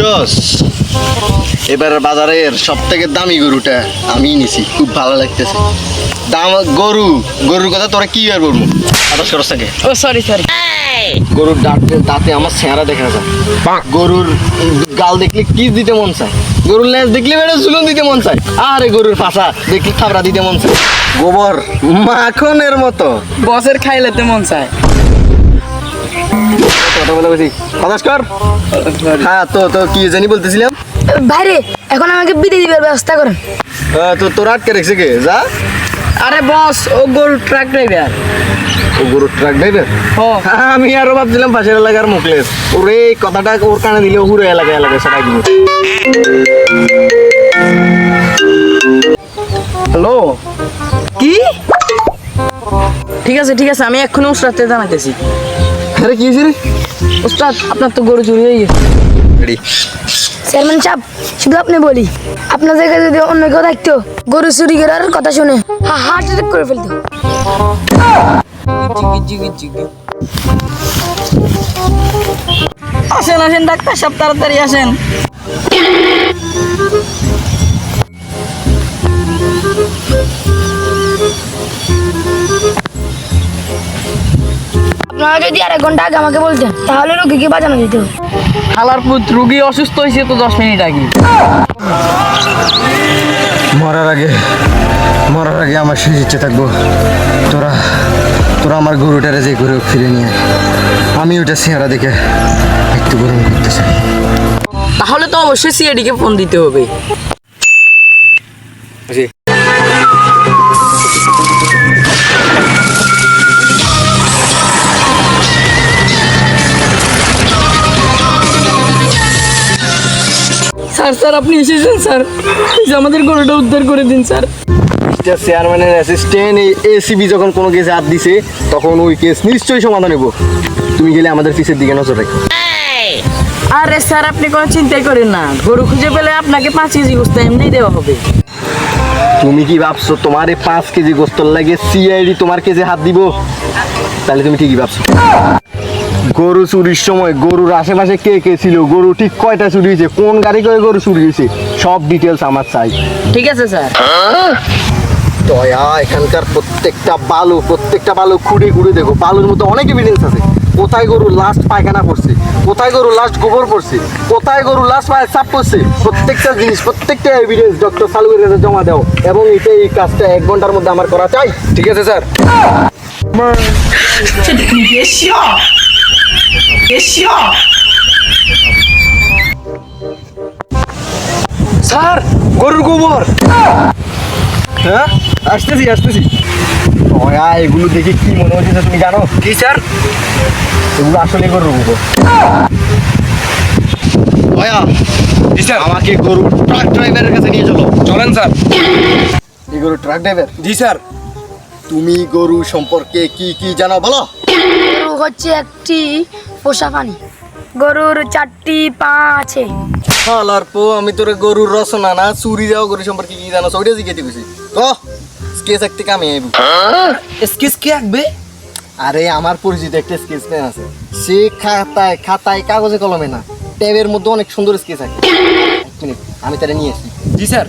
বুঝছস, এবার বাজারের সব থেকে দামি গরুটা আমি নিছি, খুব ভালো লাগতেছে। দাম গরুর কথা তোরা কি আর বলবো, আদাস করস থাকে। ও সরি সরি। গরুর দাঁতে আমার চেহারা দেখা যায়, গরুর গাল দেখলে কি দিতে মন চায়, গরুর লেজ দেখলে বেড়ে ঝুলন দিতে মন চায়, আরে গরুর পাছা দেখলে থাবড়া দিতে মন চায়, গোবর মাখনের মতো বসের খাইলেতে মন চায়। কথা বলে বলছি আদাস কর। হ্যাঁ তো তো কি জানি বলতেছিলাম। ভাইরে এখন আমাকে বিদায় দিবার ব্যবস্থা করেন। তো তোর আটকে রেখেছে কে? যা। আরে বস, ও গরু ট্রাক ড্রাইভার। ও গরুর ট্রাক ড্রাইভার? আমি আরো ভাবছিলাম পাশের এলাকার মুখলেস। ওরে কথাটা ওর কানে দিলে হুড়ে এলাকায় সেটাই দিব। হ্যালো, কি? ঠিক আছে আমি এক্ষুনি উস্তাদকে জানাইতেছি। আরে কি হয়েছে রে? উস্তাদ, আপনার তো গরু চুরি হয়ে গেছে। চেয়ারম্যান সাহেব, শুধু আপনি বলি, আপনার জায়গায় যদি অন্য কেউ থাকতো, গরু চুরি করার কথা শুনে হার্ট অ্যাটাক করে ফেলতো। আসেন ডাক্তার সাহেব, তাড়াতাড়ি আসেন। আপনারা যদি আর 1 ঘন্টা আগে আমাকে বলতেন, তাহলে রোগীকে বাঁচানো যেত। হালার পুত, রুগী অসুস্থ হয়েছে তো 10 মিনিট আগে। মরার আগে আমার শেষ ইচ্ছে থাকবো, তোরা আমার গরুটারে যে গরু ফিরে নিয়ে আমি ওটা চেহারা দেখে একটু গরম করতে চাই। তাহলে তো অবশ্যই সিআইডি কে ফোন দিতে হবে। স্যার আপনি এসেছেন স্যার, প্লিজ আমাদের গরুটা উদ্ধার করে দিন স্যার। চেয়ারম্যানের অ্যাসিস্ট্যান্ট এসিবি যখন কোনো কেসে হাত দিছে তখন ওই কেস নিশ্চয়ই সমাধান হবো। তুমি গেলে আমাদের পিসের দিকে নজর রাখো। আরে স্যার, আপনি কোনো চিন্তাই করেন না, গরু খুঁজে পেলে আপনাকে 5 কেজি গোস্ত এমনি দেওয়া হবে। তুমি কি ভাবছো তোমার এই 5 কেজি গোস্তর লাগে সিআইডি তোমার কেসে হাত দিব? তাহলে তুমি ঠিকই ভাবছো। গরু চুরির সময় গরুর আশেপাশে কে কে ছিল, গরু ঠিক কয়টা চুরি হয়েছে, কোন গাড়ি করে গরু চুরি হয়েছে, সব ডিটেলস আমার চাই। ঠিক আছে স্যার। দয়া, এখানকার প্রত্যেকটা বালু খুঁড়ে দেখো, বালুর মধ্যে অনেক এভিডেন্স আছে। কোথায় গরু লাস্ট পায়খানা করছে, কোথায় গরু লাস্ট গোবর করছে, কোথায় গরু লাস্ট পায়ে চাপ করছে, প্রত্যেকটা জিনিস, প্রত্যেকটা এভিডেন্স ডক্টর সালুয়ের কাছে জমা দাও, এবং এই কাজটা 1 ঘন্টার মধ্যে আমার করা চাই। ঠিক আছে স্যার? স্যার, গরুর গোবর। হ্যাঁ, আসতেছি। দয়া, এগুলো দেখে কি মনে হচ্ছে তুমি জানো? কি স্যার? এগুলো আসলে গরুর গোবর। দয়া, আমাকে গরু ট্রাক ড্রাইভারের কাছে নিয়ে চলো। চলেন স্যার। এই গরু ট্রাক ড্রাইভার? জি স্যার। তুমি গরু সম্পর্কে কি জানো বলো? গরু হচ্ছে একটি পোষা প্রাণী। গরুর 4টি পা আছে। হালার পো, আমি তোরে গরুর রচনা না চুরি যাও গরু সম্পর্কে কি জানো ওইটা জিজ্ঞেস করছি। স্কেচ একটা কামে আইব। এসকিস কি আঁকবে? আরে আমার পরিচিত একটা স্কেচ ম্যান আছে, সে খাতায় কাগজে কলমে না, ট্যাবের মধ্যে অনেক সুন্দর স্কেচ আঁকে। 1 মিনিট, আমি তারে নিয়ে আসি। জি স্যার।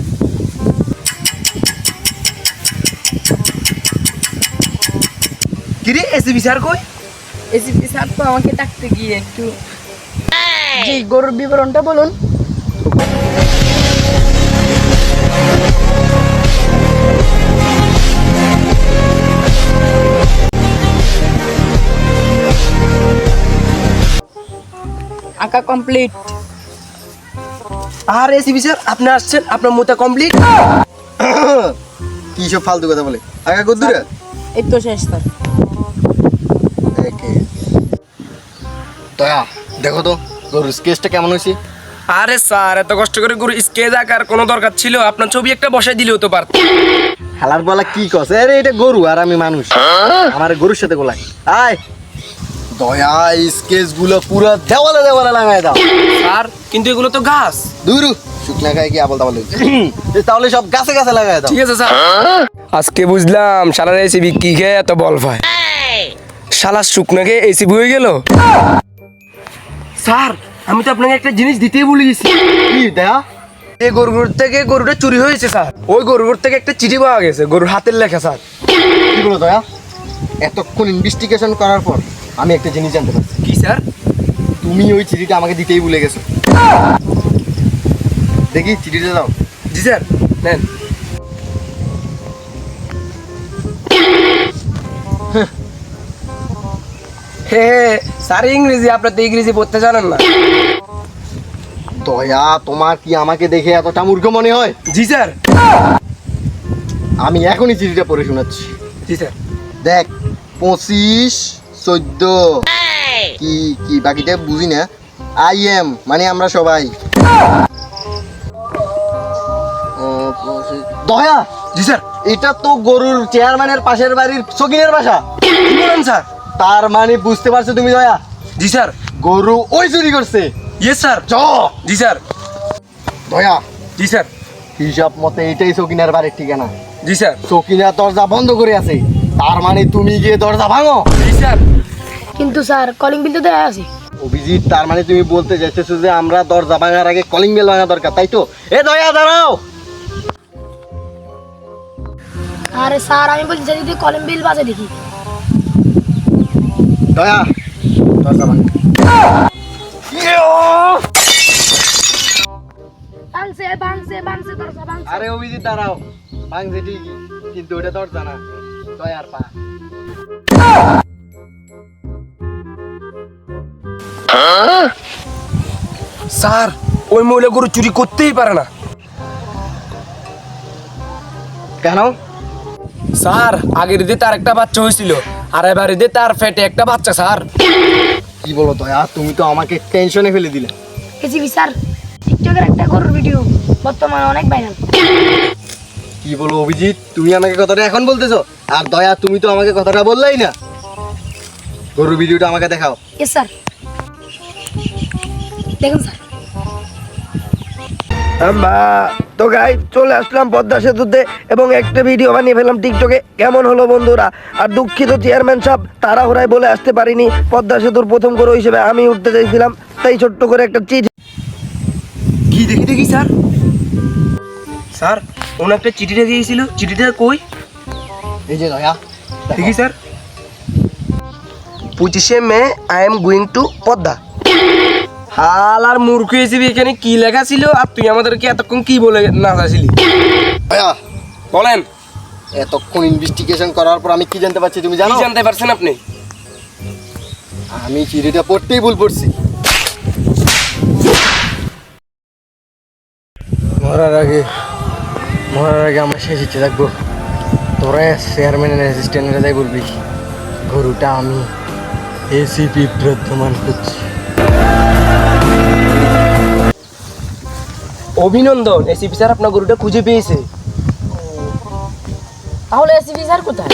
কিরে এসিবি স্যার কই? এসিপি স্যার তো আমাকে ডাকতে গিয়ে একটু। জি, গরুর বিবরণটা বলুন। আঁকা কমপ্লিট। আর এসিবি স্যার, আপনি আসছেন, আপনার মোটা কমপ্লিট। কি সব ফালতু কথা বলে, আগা কদ্দুরে এই তো শেষ স্যার। দয়া, দেখো তো গরুর স্কেচটা কেমন হয়েছে। আরে স্যার, এত কষ্ট করে গরু স্কেচ আঁকার কোনো দরকার ছিল? আপনার ছবি একটা বসাই দিলেও তো পারত। হালার বলা কি কস? আরে এটা গরু আর আমি মানুষ, আমার গরুর সাথে গোলাই। আয় দয়া, স্কেচ গুলো পুরো দেওয়ালে লাগাই দাও। স্যার, কিন্তু এগুলো তো গাছ। দূর, শুকনা খায় কি আবল তাবল তাহলে সব গাছে লাগাই দাও। ঠিক আছে স্যার। আজকে বুঝলাম শালার এসিবি কি খেয়ে এত বল পায়। শালা শুকনাকে এসিবি হয়ে গেল। স্যার, আমি তো আপনাকে একটা জিনিস দিতেই ভুলে গেছি। কি দয়া? এই গরুর থেকে গরুটা চুরি হয়েছে স্যার। ওই গরুর থেকে একটা চিঠি পাওয়া গেছে, গরুর হাতের লেখা স্যার। কি বলো দয়া? এতক্ষণ ইনভেস্টিগেশন করার পর আমি একটা জিনিস জানতে পারছি। কি স্যার? তুমি ওই চিঠিটা আমাকে দিতেই ভুলে গেছো। দেখি চিঠিটা দাও। জি স্যার, নেন। হে স্যার, ইংরেজি, আপনার তো ইংরেজি পড়তে জানেন না। দয়া, তোমার কি আমাকে দেখে এতটা মূর্খ মনে হয়? জি স্যার। আমি এখনই চিঠিটা পড়ে শোনাচ্ছি। জি স্যার। দেখ, 25-14 কি কি বাকিটা বুঝি না। আই এম মানে আমরা সবাই। দয়া, জি স্যার। এটা তো গরুর চেয়ারম্যানের পাশের বাড়ির সকিনের বাসা। কি বলেন স্যার? তার মানে বুঝতে পারছো তুমি দয়া? জি স্যার। গরু ওই চুরি করছে। Yes sir. চ জি স্যার। দয়া, জি স্যার। হিসাব মতে এটাই সকিনার বাড়ির ঠিকানা। জি স্যার। সকিনা দরজা বন্ধ করে আছে, তার মানে তুমি গিয়ে দরজা ভাঙো। জি স্যার। কিন্তু স্যার কলিং বিল তো দেওয়া আছে। অভিজিৎ, তার মানে তুমি বলতে চাইতেছো যে আমরা দরজা ভাঙার আগে কলিং বেল ভাঙা দরকার, তাই তো? এ দয়া, দাঁড়াও। আরে স্যার আমি বলছি যদি কলিং বিল বাজে দেখি। দয়া, দরজা ভাঙো। ভাঙছে ভাঙছে ভাঙছে দরজা ভাঙছে। আরে অভিজিৎ, দাঁড়াও। ভাঙছে ঠিকই, কিন্তু ওটা দরজা না, দয়ার পা। স্যার, ওই মহিলা গরু চুরি করতেই পারে না। কেন? স্যার, আগের ঈদে তার একটা বাচ্চা হয়েছিল, আর এবার ঈদে তার পেটে একটা বাচ্চা স্যার। কি বলো দয়া, তুমি তো আমাকে টেনশনে ফেলে দিলে। এসিবি স্যার, টিকটকের একটা গরুর ভিডিও বর্তমানে অনেক ভাইরাল। কি বলো অভিজিৎ, তুমি আমাকে কথাটা এখন বলতেছো? আর দয়া, তুমি তো আমাকে কথাটা বললেই না। গরুর ভিডিওটা আমাকে দেখাও। ইয়েস স্যার, দেখুন স্যার। আমরা তো গাই চলে আসলাম পদ্মা সেতুতে এবং একটা ভিডিও বানিয়ে ফেললাম টিকটকে। কেমন হলো বন্ধুরা? আর দুঃখিত চেয়ারম্যান সাহেব, তাড়াহুড়ায় বলে আসতে পারিনি। পদ্মা সেতুর প্রথম গরু হিসেবে আমি উঠতে চাইছিলাম, তাই ছোট্ট করে একটা চিঠি। কি দেখি দেখি স্যার। স্যার, ওনার একটা চিঠিটা দিয়েছিল, চিঠিটা কই? এই যে দয়া, দেখি স্যার। 25শে May I am going to Padma. হাল আর মূর্খ হিসেবে এখানে কি লেখা ছিল, আর তুই আমাদেরকে এতক্ষণ কি বলে না চাইছিলি? দয়া, বলেন। এতক্ষণ ইনভেস্টিগেশন করার পর আমি কি জানতে পারছি তুমি জানো? কি জানতে পারছেন আপনি? আমি চিঠিটা পড়তেই ভুল পড়ছি। মরার আগে আমার শেষ ইচ্ছে থাকবো, তোরা চেয়ারম্যানের অ্যাসিস্ট্যান্টরা যাই বলবি গরুটা আমি এসিপি প্রদ্যমান করছি। অভিনন্দন, এসিপি স্যার আপনার গরুটা খুঁজে পেয়েছে। তাহলে এসিবি স্যার কোথায়?